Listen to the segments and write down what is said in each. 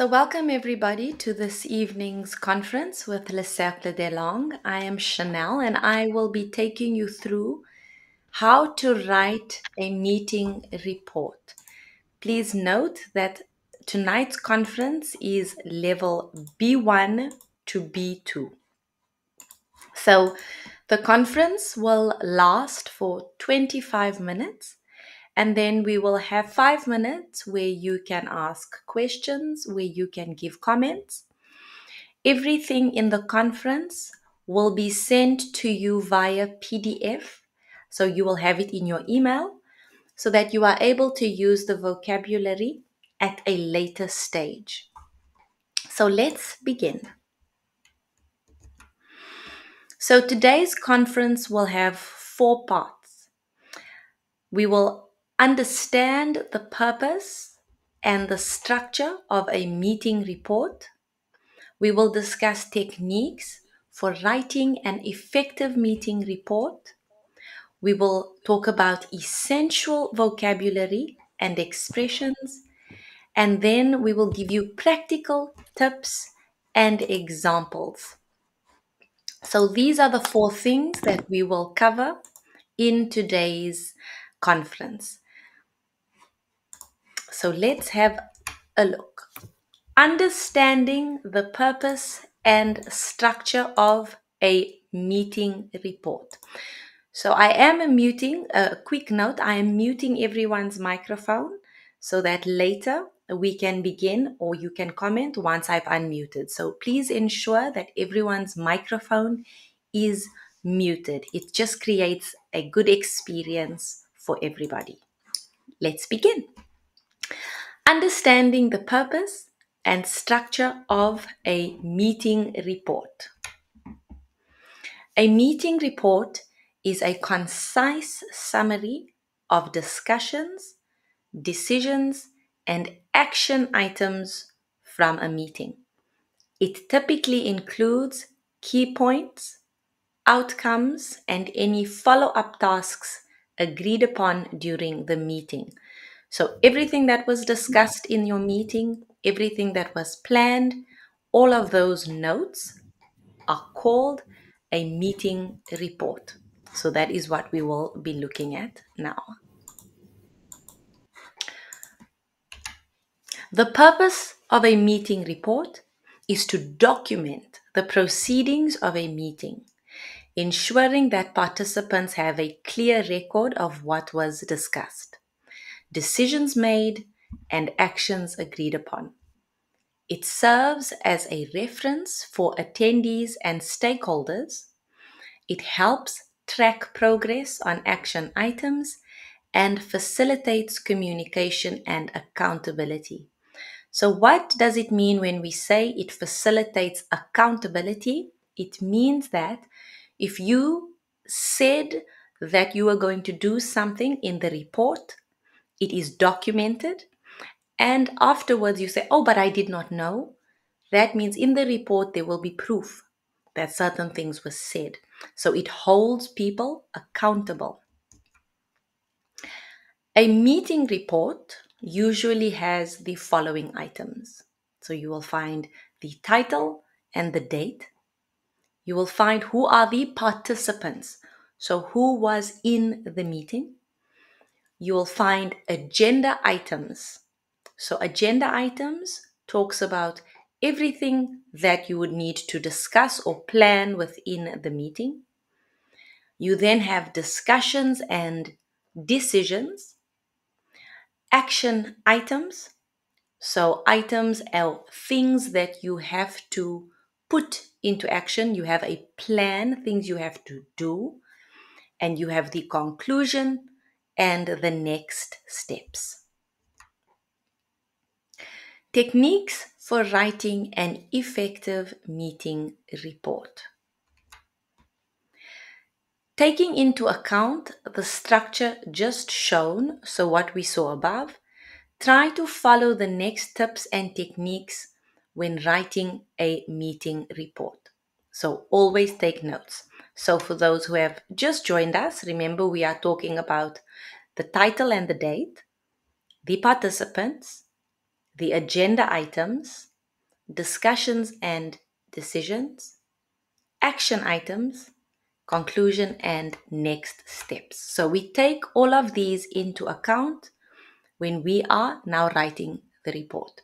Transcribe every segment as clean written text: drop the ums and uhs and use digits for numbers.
So welcome everybody to this evening's conference with Le Cercle des Langues. I am Chanel and I will be taking you through how to write a meeting report. Please note that tonight's conference is level B1 to B2. So the conference will last for 25 minutes. And then we will have 5 minutes where you can ask questions, where you can give comments. Everything in the conference will be sent to you via PDF. So you will have it in your email so that you are able to use the vocabulary at a later stage. So let's begin. So today's conference will have 4 parts. We will understand the purpose and the structure of a meeting report. We will discuss techniques for writing an effective meeting report. We will talk about essential vocabulary and expressions. And then we will give you practical tips and examples. So these are the 4 things that we will cover in today's conference. So let's have a look. Understanding the purpose and structure of a meeting report. So I am muting, a quick note, I am muting everyone's microphone so that later we can begin or you can comment once I've unmuted. So please ensure that everyone's microphone is muted. It just creates a good experience for everybody. Let's begin. Understanding the purpose and structure of a meeting report. A meeting report is a concise summary of discussions, decisions, and action items from a meeting. It typically includes key points, outcomes, and any follow-up tasks agreed upon during the meeting. So everything that was discussed in your meeting, everything that was planned, all of those notes are called a meeting report. So that is what we will be looking at now. The purpose of a meeting report is to document the proceedings of a meeting, ensuring that participants have a clear record of what was discussed, decisions made, and actions agreed upon. It serves as a reference for attendees and stakeholders. It helps track progress on action items and facilitates communication and accountability. So what does it mean when we say it facilitates accountability? It means that if you said that you are going to do something in the report, it is documented, and afterwards you say, oh, but I did not know. That means in the report there will be proof that certain things were said. So it holds people accountable. A meeting report usually has the following items. So you will find the title and the date. You will find who are the participants. So who was in the meeting. You will find agenda items. So agenda items talks about everything that you would need to discuss or plan within the meeting. You then have discussions and decisions. Action items. So items are things that you have to put into action. You have a plan, things you have to do. And you have the conclusion and the next steps. Techniques for writing an effective meeting report. Taking into account the structure just shown, so what we saw above, try to follow the next tips and techniques when writing a meeting report. So always take notes. So for those who have just joined us, remember we are talking about the title and the date, the participants, the agenda items, discussions and decisions, action items, conclusion, and next steps. So we take all of these into account when we are now writing the report.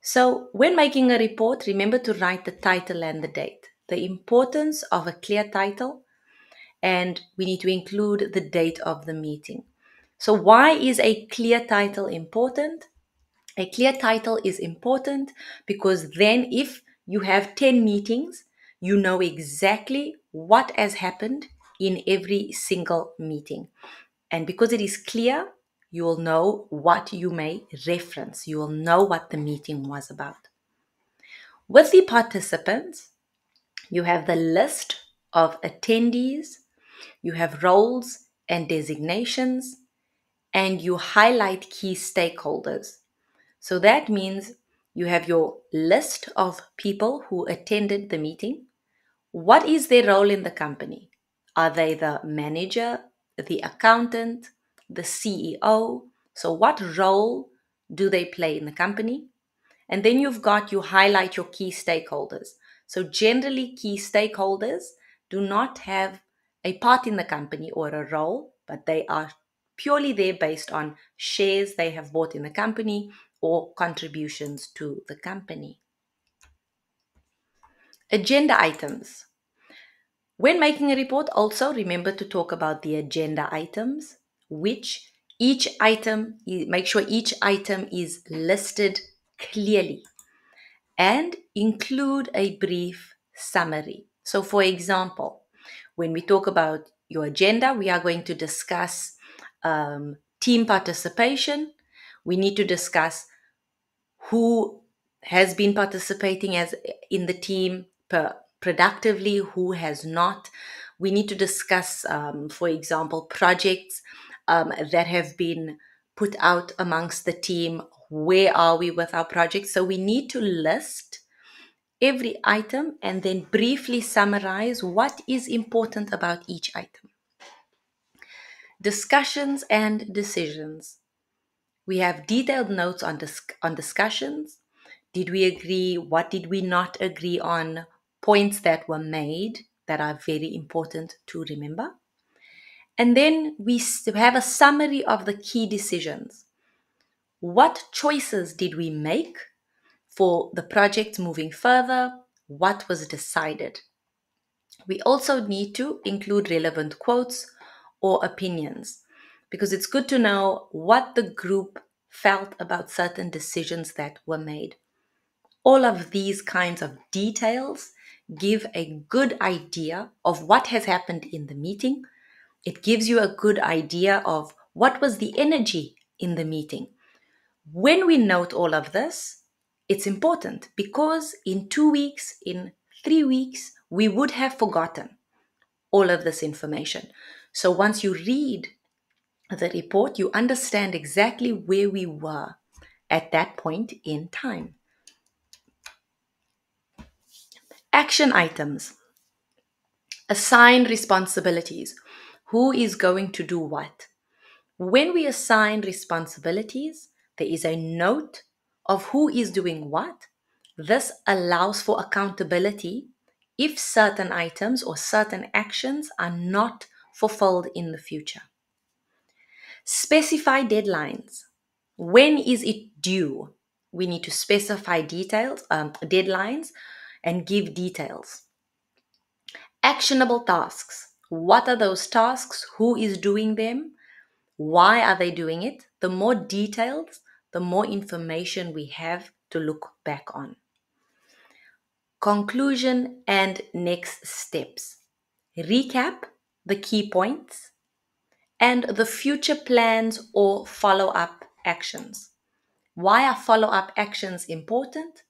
So when making a report, remember to write the title and the date. The importance of a clear title, and we need to include the date of the meeting. So why is a clear title important? A clear title is important because then if you have 10 meetings, you know exactly what has happened in every single meeting. And because it is clear, you will know what you may reference. You will know what the meeting was about. With the participants, you have the list of attendees, you have roles and designations, and you highlight key stakeholders. So that means you have your list of people who attended the meeting. What is their role in the company? Are they the manager, the accountant, the CEO? So what role do they play in the company? And then you highlight your key stakeholders. So generally key stakeholders do not have a part in the company or a role, but they are purely there based on shares they have bought in the company or contributions to the company. Agenda items. When making a report, also remember to talk about the agenda items, which make sure each item is listed clearly and include a brief summary. So for example, when we talk about your agenda, we are going to discuss team participation. We need to discuss who has been participating as in the team productively, who has not. We need to discuss, for example, projects that have been put out amongst the team. Where are we with our projects? So we need to list every item and then briefly summarize what is important about each item. Discussions and decisions. We have detailed notes on discussions. Did we agree? What did we not agree on? Points that were made that are very important to remember. And then we have a summary of the key decisions. What choices did we make for the project moving further? What was decided? We also need to include relevant quotes or opinions because it's good to know what the group felt about certain decisions that were made. All of these kinds of details give a good idea of what has happened in the meeting. It gives you a good idea of what was the energy in the meeting. When we note all of this, it's important because in 2 weeks, in 3 weeks, we would have forgotten all of this information. So once you read the report, you understand exactly where we were at that point in time. Action items. Assign responsibilities. Who is going to do what? When we assign responsibilities, there is a note of who is doing what. This allows for accountability if certain items or certain actions are not fulfilled in the future. Specify deadlines. When is it due? We need to specify deadlines, and give details. Actionable tasks. What are those tasks? Who is doing them? Why are they doing it? The more details, the more information we have to look back on. Conclusion and next steps. Recap the key points and the future plans or follow-up actions. Why are follow-up actions important?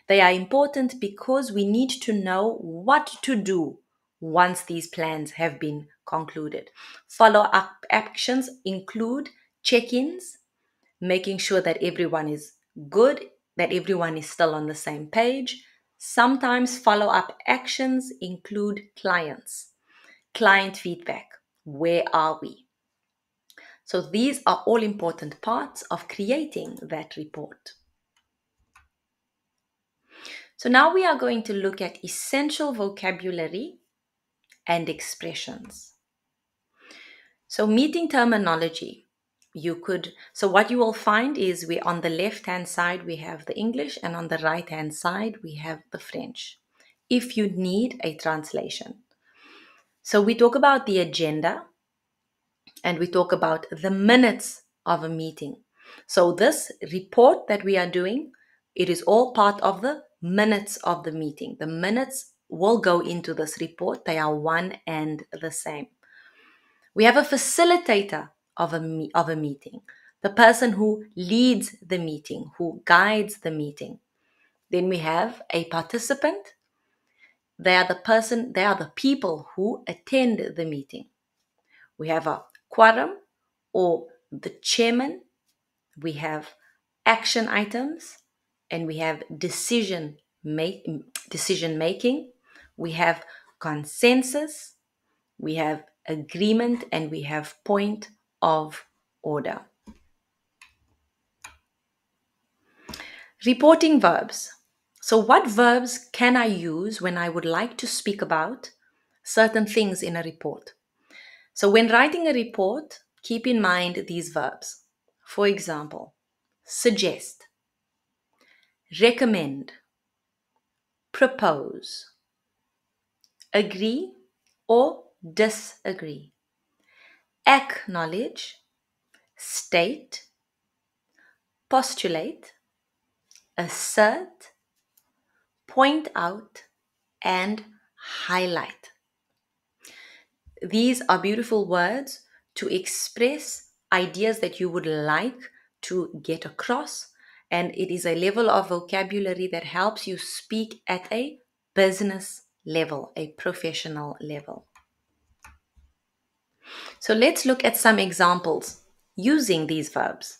They are important because we need to know what to do once these plans have been concluded. Follow-up actions include check-ins, making sure that everyone is good, that everyone is still on the same page. Sometimes follow-up actions include client feedback. Where are we? So these are all important parts of creating that report. So now we are going to look at essential vocabulary and expressions. So meeting terminology, so what you will find is on the left-hand side, we have the English, and on the right-hand side, we have the French, if you need a translation. So we talk about the agenda, and we talk about the minutes of a meeting. So this report that we are doing, it is all part of the minutes of the meeting. The minutes will go into this report. They are one and the same. We have a facilitator of a meeting, the person who leads the meeting, who guides the meeting. Then we have a participant. They are the people who attend the meeting. We have a quorum, or the chairman. We have action items, and we have decision making. We have consensus, we have agreement, and we have point of order. Reporting verbs. So what verbs can I use when I would like to speak about certain things in a report? So when writing a report, keep in mind these verbs. For example, suggest, recommend, propose, agree or disagree, acknowledge, state, postulate, assert, point out, and highlight. These are beautiful words to express ideas that you would like to get across, and it is a level of vocabulary that helps you speak at a business level, a professional level. So let's look at some examples using these verbs.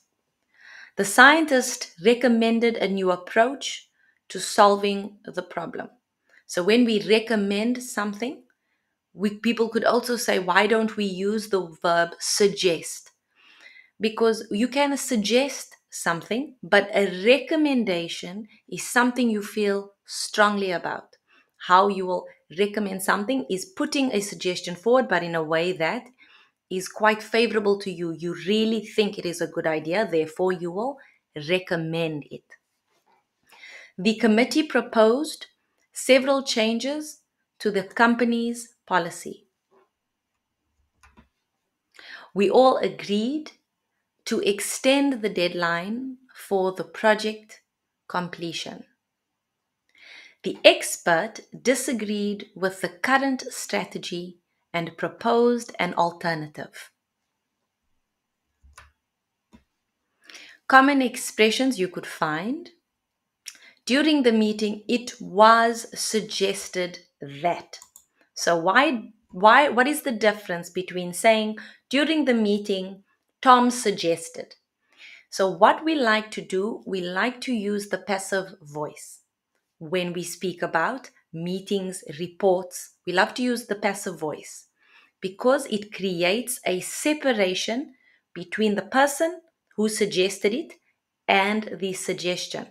The scientist recommended a new approach to solving the problem. So when we recommend something, people could also say, why don't we use the verb suggest? Because you can suggest something, but a recommendation is something you feel strongly about. How you will recommend something is putting a suggestion forward, but in a way that is quite favorable to you. You really think it is a good idea, therefore you will recommend it. The committee proposed several changes to the company's policy. We all agreed to extend the deadline for the project completion. The expert disagreed with the current strategy and proposed an alternative. Common expressions you could find. During the meeting, it was suggested that. So what is the difference between saying during the meeting, Tom suggested? So what we like to do, we like to use the passive voice. When we speak about meetings, reports, we love to use the passive voice because it creates a separation between the person who suggested it and the suggestion.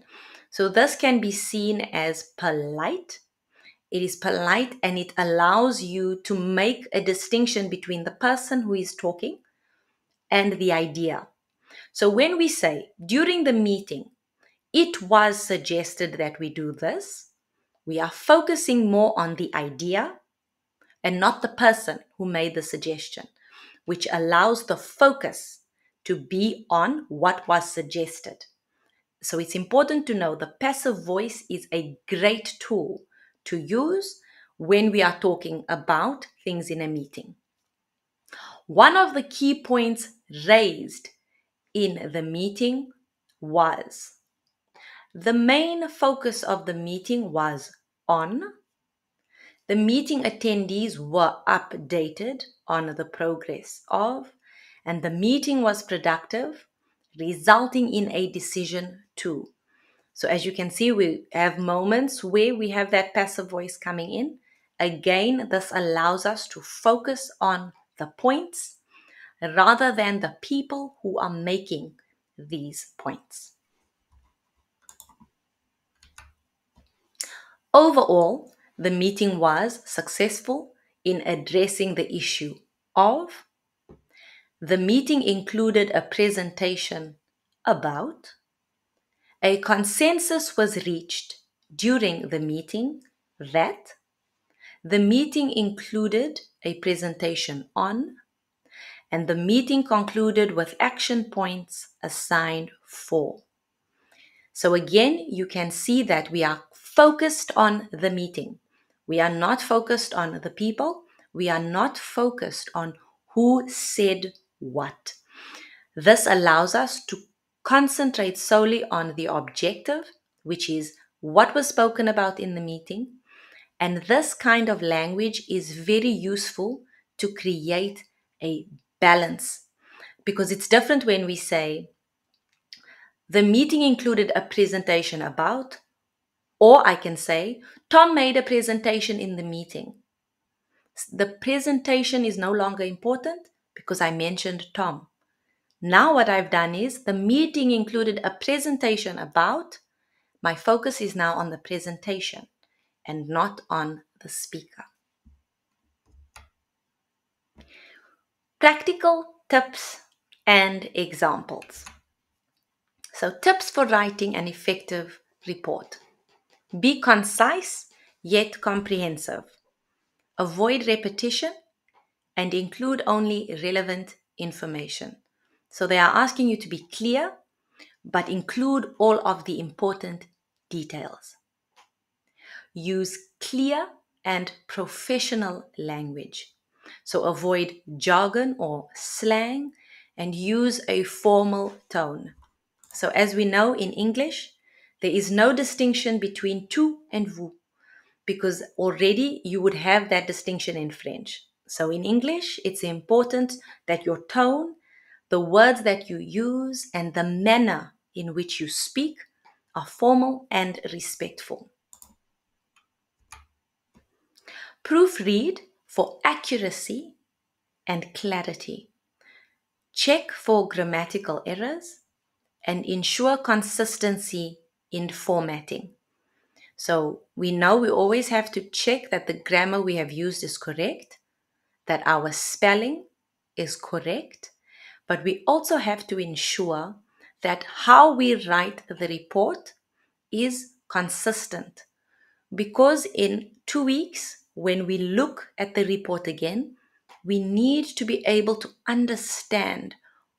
So this can be seen as polite. It is polite and it allows you to make a distinction between the person who is talking and the idea. So when we say during the meeting, it was suggested that we do this, we are focusing more on the idea and not the person who made the suggestion, which allows the focus to be on what was suggested. So it's important to know the passive voice is a great tool to use when we are talking about things in a meeting. One of the key points raised in the meeting was the main focus of the meeting was on. The meeting attendees were updated on the progress of, and the meeting was productive, resulting in a decision to. So as you can see, we have moments where we have that passive voice coming in. Again, this allows us to focus on the points rather than the people who are making these points. Overall, the meeting was successful in addressing the issue of. The meeting included a presentation about. A consensus was reached during the meeting that. The meeting included a presentation on. And the meeting concluded with action points assigned for. So again, you can see that we are focused on the meeting. We are not focused on the people. We are not focused on who said what. This allows us to concentrate solely on the objective, which is what was spoken about in the meeting. And this kind of language is very useful to create a balance, because it's different when we say the meeting included a presentation about, or I can say Tom made a presentation in the meeting. The presentation is no longer important because I mentioned Tom. Now what I've done is the meeting included a presentation about. My focus is now on the presentation and not on the speaker. Practical tips and examples. So, tips for writing an effective report. Be concise yet comprehensive. Avoid repetition and include only relevant information. So, they are asking you to be clear but include all of the important details. Use clear and professional language. So avoid jargon or slang and use a formal tone. So as we know in English, there is no distinction between tu and vous, because already you would have that distinction in French. So in English, it's important that your tone, the words that you use, and the manner in which you speak are formal and respectful. Proofread for accuracy and clarity. Check for grammatical errors and ensure consistency in formatting. So we know we always have to check that the grammar we have used is correct, that our spelling is correct, but we also have to ensure that how we write the report is consistent. Because in 2 weeks, when we look at the report again, we need to be able to understand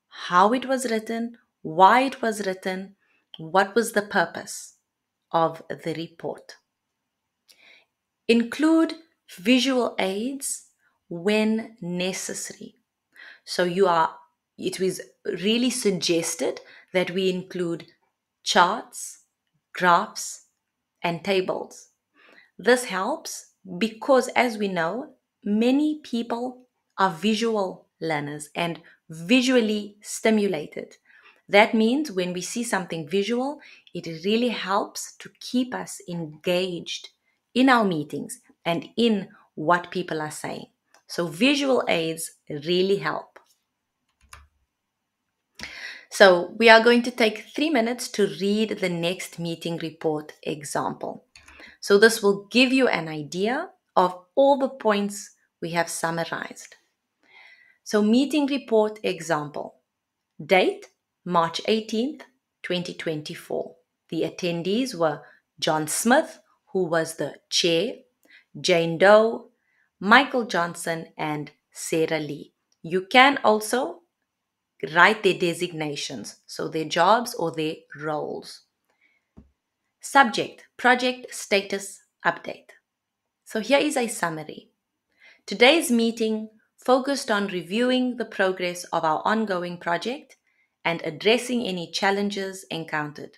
how it was written, why it was written, what was the purpose of the report. Include visual aids when necessary. So it was really suggested that we include charts, graphs, and tables. This helps because, as we know, many people are visual learners and visually stimulated. That means when we see something visual, it really helps to keep us engaged in our meetings and in what people are saying. So visual aids really help. So we are going to take 3 minutes to read the next meeting report example. So this will give you an idea of all the points we have summarized. So meeting report example. Date, March 18th, 2024. The attendees were John Smith, who was the chair, Jane Doe, Michael Johnson, and Sarah Lee. You can also write their designations, so their jobs or their roles. Subject, project status update. So here is a summary. Today's meeting focused on reviewing the progress of our ongoing project and addressing any challenges encountered.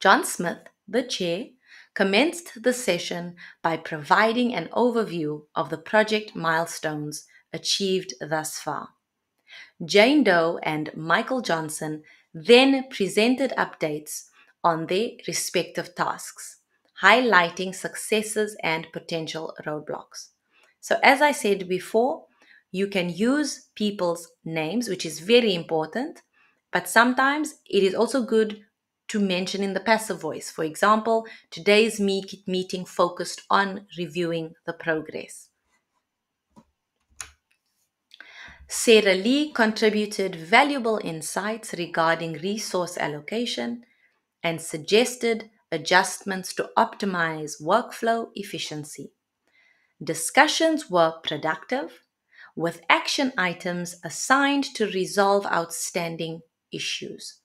John Smith, the chair, commenced the session by providing an overview of the project milestones achieved thus far. Jane Doe and Michael Johnson then presented updates on their respective tasks, highlighting successes and potential roadblocks. So as I said before, you can use people's names, which is very important, but sometimes it is also good to mention in the passive voice. For example, today's meeting focused on reviewing the progress. Sarah Lee contributed valuable insights regarding resource allocation and suggested adjustments to optimize workflow efficiency. Discussions were productive, with action items assigned to resolve outstanding issues.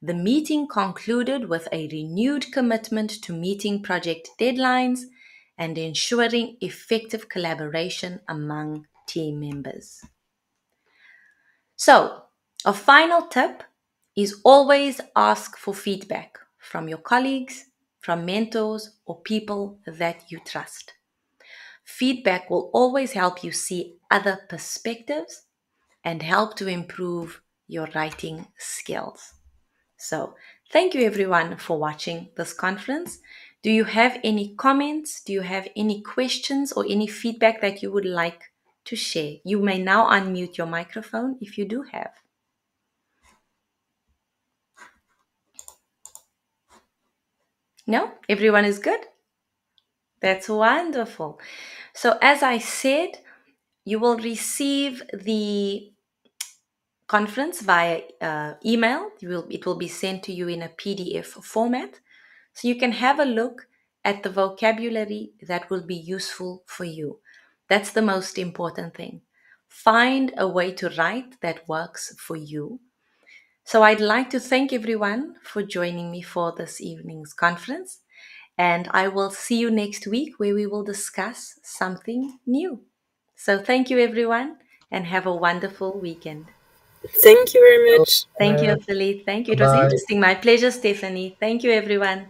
The meeting concluded with a renewed commitment to meeting project deadlines and ensuring effective collaboration among team members. So, a final tip is always ask for feedback from your colleagues, from mentors, or people that you trust. Feedback will always help you see other perspectives and help to improve your writing skills. So, thank you everyone for watching this conference. Do you have any comments? Do you have any questions or any feedback that you would like to share? You may now unmute your microphone if you do have. No? Everyone is good? That's wonderful. So as I said, you will receive the conference via email. It will be sent to you in a PDF format. So you can have a look at the vocabulary that will be useful for you. That's the most important thing. Find a way to write that works for you. So I'd like to thank everyone for joining me for this evening's conference. And I will see you next week where we will discuss something new. So thank you everyone and have a wonderful weekend. Thank you very much. Thank you, Philippe. Thank you. It was interesting. My pleasure, Stephanie. Thank you, everyone.